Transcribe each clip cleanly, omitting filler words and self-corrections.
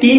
3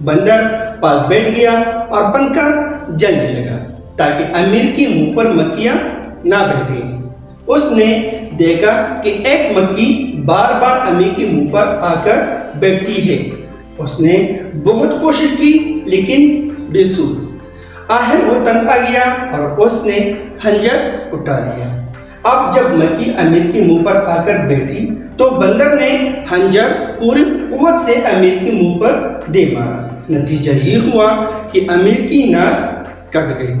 بندر پاس بیٹھ گیا اور بن کر جلنے لگا تاکہ امیر کے منہ پر مکھیاں نہ بیٹھیں۔ اس نے دیکھا کہ ایک مکھی بار بار امیر کے منہ پر آ کر بیٹھتی ہے۔ اس نے بہت کوشش کی لیکن بے سود۔ آخر وہ تنگ آ گیا اور اس نے خنجر اٹھا لیا۔ اب جب مکھی امیر کے منہ پر آ کر بیٹھی تو بندر نے خنجر پوری قوت سے امیر کے منہ پر دے مارا۔ نتیجہ یہ ہوا کہ امیر کی ناک کٹ گئی۔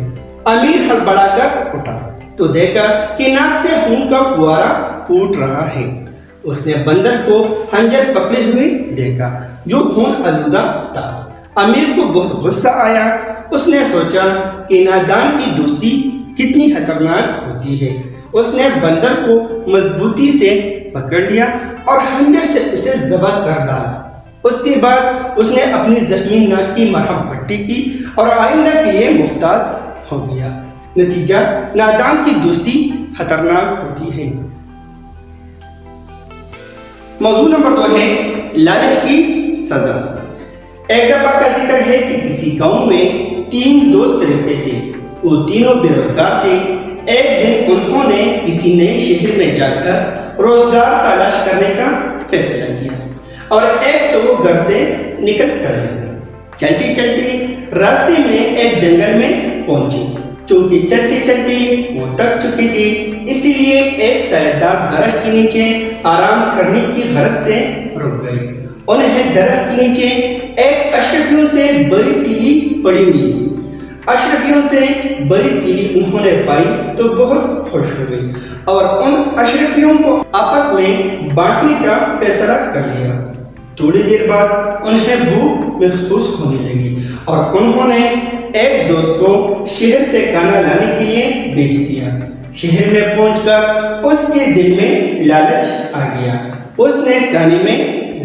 امیر ہڑبڑا کر اٹھا تو دیکھا کہ ناک سے خون کا فوارہ پھوٹ رہا ہے۔ اس نے بندر کو خنجر پکڑے ہوئے دیکھا جو خون آلودہ تھا۔ امیر کو بہت غصہ آیا۔ اس نے سوچا کہ نادان کی دوستی کتنی خطرناک ہوتی ہے۔ اس نے بندر کو مضبوطی سے پکڑ لیا اور خنجر سے اسے ذبح کر ڈالا۔ اس کے بعد اس نے اپنی زخمی ناک کی مرہم پٹی کی اور آئندہ کے لیے محتاط ہو گیا۔ نتیجہ نادان کی دوستی خطرناک ہوتی ہے۔ موضوع نمبر 2 ہے لالچ کی سزا۔ ایک دفعہ کا ذکر ہے کہ کسی گاؤں میں 3 دوست رہتے تھے۔ وہ تینوں بے روزگار تھے۔ ایک دن انہوں نے کسی نئے شہر میں جا کر روزگار تلاش کرنے کا فیصلہ کیا اور ایک سو گھر سے نکل پڑے۔ چلتے چلتے راستے میں ایک جنگل میں پہنچے۔ چونکہ چلتے چلتے وہ تھک چکی تھی، اسی لیے ایک سایہ دار درخت کے نیچے آرام کرنے کی غرض سے رک گئے۔ انہیں درخت کے نیچے ایک اشرفیوں سے بڑی تیلی پڑی ہوئی۔ اشرفیوں سے بڑی تیلی انہوں نے پائی تو بہت خوش ہوئے اور ان اشرفیوں کو آپس میں بانٹنے کا فیصلہ کر لیا۔ تھوڑی دیر بعد انہیں بھوک محسوس ہونے لگی اور انہوں نے ایک دوست کو شہر سے کھانا لانے کے لیے بھیج دیا۔ شہر میں پہنچ کر اس کے دل میں لالچ آ گیا۔ اس نے کھانے میں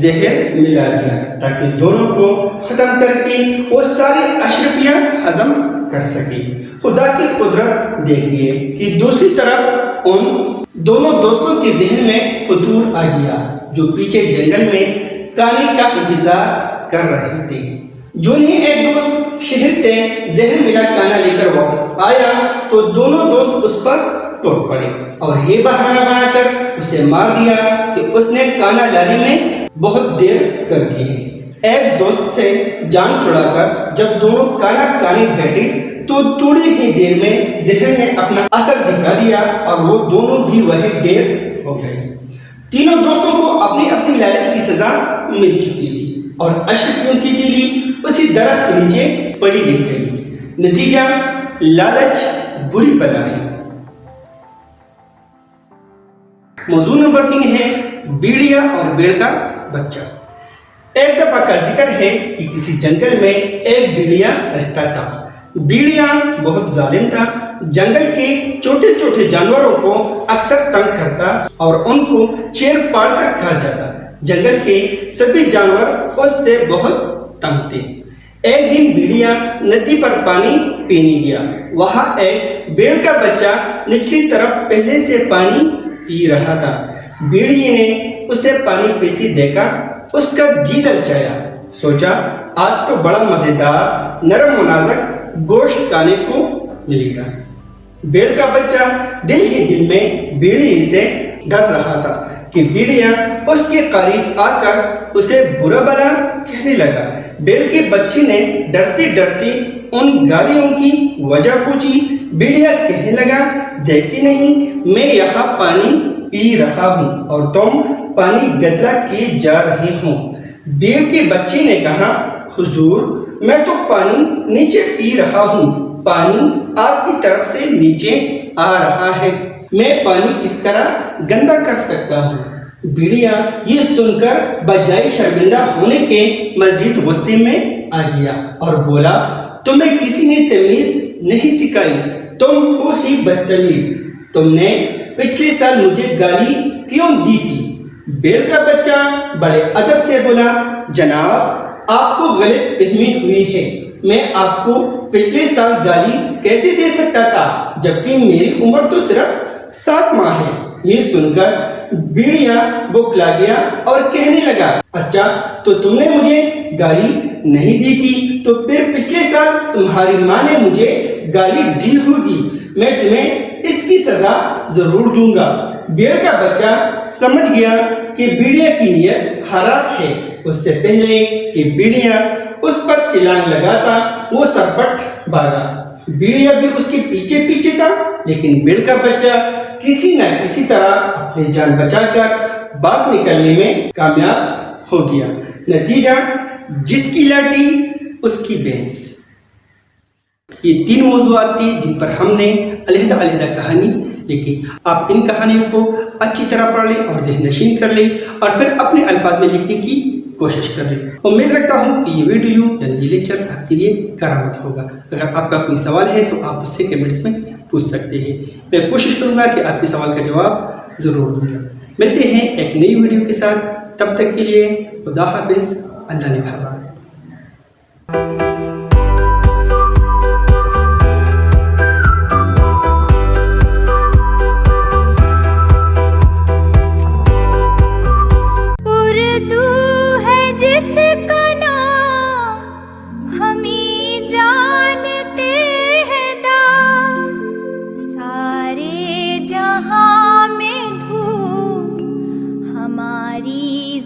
زہر ملا دیا تاکہ دونوں کو ختم کر کے وہ ساری اشرفیاں ہضم کر سکے۔ خدا کی قدرت دیکھیے کہ دوسری طرف ان دونوں دوستوں کے ذہن میں فطور آ گیا جو پیچھے جنگل میں کھانے کا انتظار کر رہے تھے۔ جو ہی ایک دوست شہر سے زہر ملا کھانا لے کر واپس آیا تو دونوں دوست اس پر ٹوٹ پڑے اور یہ بہانہ بنا کر اسے مار دیا کہ اس نے کھانا لانے میں بہت دیر کر دی ہے۔ ایک دوست سے جان چھڑا کر جب دونوں کھانا کھانے بیٹھے تو تھوڑی ہی دیر میں زہر نے اپنا اثر دکھا دیا اور وہ دونوں بھی وہی ڈیر ہو گئے۔ تینوں دوستوں کو اپنی اپنی لالچ کی سزا مل چکی تھی اور اشرفیوں کی تیلی اسی درخت کے نیچے پڑی رہ گئی۔ نتیجہ لالچ بری بلا ہے۔ موضوع نمبر 3 ہے بیڑیا اور بیڑ کا بچہ۔ ایک دفعہ کا ذکر ہے کہ کسی جنگل میں ایک بیڑیا رہتا تھا۔ بیڑیا بہت ظالم تھا۔ جنگل کے چھوٹے چھوٹے جانوروں کو اکثر تنگ کرتا اور ان کو چیر پاڑ کر کھا جاتا۔ جنگل کے سبھی جانور اس سے بہت تنگ تھے۔ ایک دن بیڑیا ندی پر پانی پینے گیا۔ وہاں ایک بیڑ کا بچہ نچلی طرف پہلے سے پانی پی رہا تھا۔ بیڑیے نے اسے پانی پیتے دیکھا، اس کا جی للچایا۔ سوچا آج تو بڑا مزیدار نرم و نازک گوشت کھانے کو ملے گا۔ بیڑ کا بچہ دل ہی دل میں بیڑیے سے ڈر رہا تھا کہ بیڑیا اس کے قریب آ کر اسے برا بھلا کہنے لگا۔ بیڑ کے بچے نے ڈرتے ڈرتے ان گالیوں کی وجہ پوچھی۔ بیڑیا کہنے لگا، دیکھتے نہیں میں یہاں پانی پی رہا ہوں اور تم پانی گدلا کیے جا رہے ہو۔ بیڑ کے بچے نے کہا، حضور میں تو پانی نیچے پی رہا ہوں، پانی آپ کی طرف سے نیچے آ رہا ہے، میں پانی کس طرح گندا کر سکتا ہوں؟ بیڑیا یہ سن کر بجائے شرمندہ ہونے کے مزید غصے میں آ گیا اور بولا، تمہیں کسی نے تمیز نہیں سکھائی، تم ہو ہی بدتمیز، تم نے پچھلے سال مجھے گالی کیوں دی تھی؟ بیڑ کا بچہ بڑے ادب سے بولا، جناب آپ کو غلط فہمی ہوئی ہے، میں آپ کو پچھلے سال گالی کیسے دے سکتا تھا جبکہ میری عمر تو صرف 7 ماہ ہے۔ یہ سن کر بیڑیا بوکھلا گیا اور کہنے لگا، اچھا تو تم نے مجھے گالی نہیں دیتی تو پھر پچھلے سال تمہاری ماں نے مجھے گالی دی ہوگی، میں تمہیں اس کی سزا ضرور دوں گا۔ بھیڑ کا بچہ سمجھ گیا کہ بھیڑیا کی نیت خراب ہے۔ اس سے پہلے کہ بھیڑیا اس پر چلانگ لگاتا وہ سرپٹ بھاگا۔ بھیڑیا بھی اس کے پیچھے پیچھے تھا، لیکن بھیڑ کا بچہ کسی نہ کسی طرح اپنی جان بچا کر باغ نکلنے میں کامیاب ہو گیا۔ نتیجہ، جس کی لاٹھی اس کی بینس۔ یہ 3 موضوعات تھے جن پر ہم نے علیحدہ علیحدہ کہانی لکھی۔ آپ ان کہانیوں کو اچھی طرح پڑھ لیں اور ذہن نشین کر لیں اور پھر اپنے الفاظ میں لکھنے کی کوشش کر لیں۔ امید رکھتا ہوں کہ یہ ویڈیو یعنی یہ لیکچر آپ کے لیے کارآمد ہوگا۔ اگر آپ کا کوئی سوال ہے تو آپ اس سے کمنٹس میں پوچھ سکتے ہیں، میں کوشش کروں گا کہ آپ کے سوال کا جواب ضرور دوں گا۔ ملتے ہیں ایک نئی ویڈیو کے ساتھ، تب تک کے لیے خدا حافظ، اللہ نگہبان۔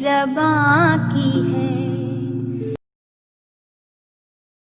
زبان